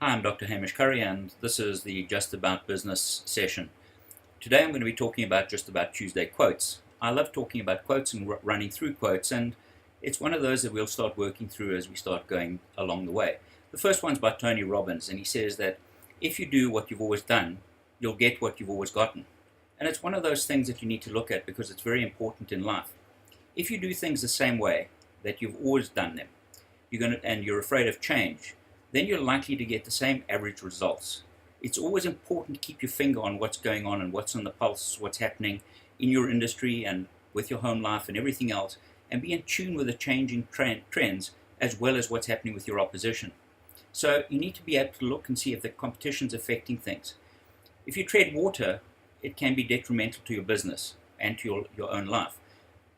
Hi, I'm Dr. Hamish Curry, and this is the Just About Business session. Today I'm going to be talking about Just About Tuesday quotes. I love talking about quotes and running through quotes, and it's one of those that we'll start working through as we start going along the way. The first one's by Tony Robbins, and he says that if you do what you've always done, you'll get what you've always gotten. And it's one of those things that you need to look at because it's very important in life. If you do things the same way that you've always done them, and you're afraid of change, then you're likely to get the same average results. It's always important to keep your finger on what's going on and what's on the pulse, what's happening in your industry and with your home life and everything else, and be in tune with the changing trends as well as what's happening with your opposition. So you need to be able to look and see if the competition's affecting things. If you tread water, it can be detrimental to your business and to your own life.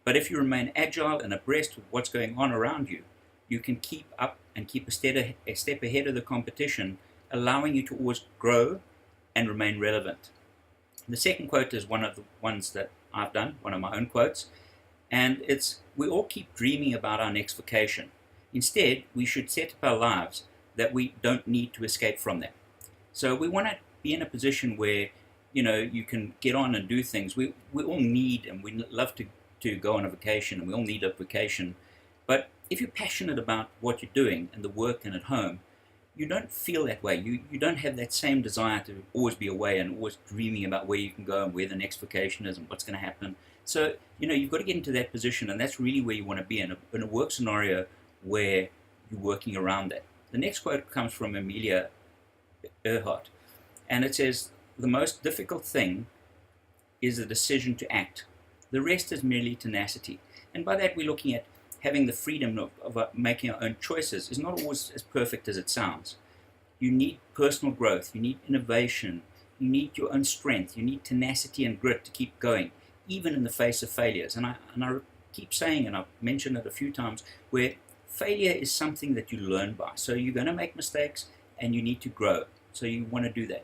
But if you remain agile and abreast of what's going on around you, you can keep up and keep a step ahead of the competition, allowing you to always grow and remain relevant. The second quote is one of the ones that I've done, one of my own quotes, and it's, we all keep dreaming about our next vacation. Instead, we should set up our lives that we don't need to escape from them. So we want to be in a position where, you can get on and do things. We all need, and we love to go on a vacation, and we all need a vacation. But if you're passionate about what you're doing and the work and at home, you don't feel that way. You don't have that same desire to always be away and always dreaming about where you can go and where the next vacation is and what's going to happen. So, you've got to get into that position, and that's really where you want to be in a work scenario where you're working around that. The next quote comes from Amelia Earhart, and it says, "The most difficult thing is the decision to act. The rest is merely tenacity." And by that, we're looking at having the freedom of making our own choices is not always as perfect as it sounds. You need personal growth, you need innovation, you need your own strength, you need tenacity and grit to keep going, even in the face of failures. And I keep saying, and I've mentioned it a few times, where failure is something that you learn by. So you're going to make mistakes and you need to grow. So you want to do that.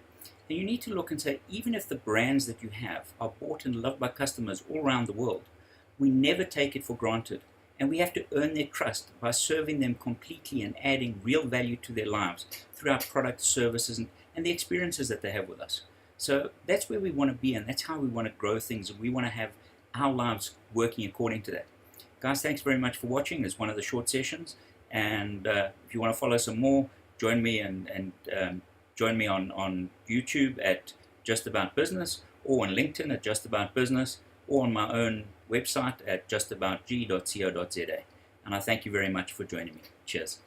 And you need to look and say, even if the brands that you have are bought and loved by customers all around the world, we never take it for granted. And we have to earn their trust by serving them completely and adding real value to their lives through our products, services, and the experiences that they have with us. So that's where we want to be, and that's how we want to grow things, and we want to have our lives working according to that. Guys, thanks very much for watching. It's one of the short sessions, and if you want to follow some more, join me and join me on YouTube at Just About Business, or on LinkedIn at Just About Business, or on my own website at justaboutg.co.za. And I thank you very much for joining me. Cheers.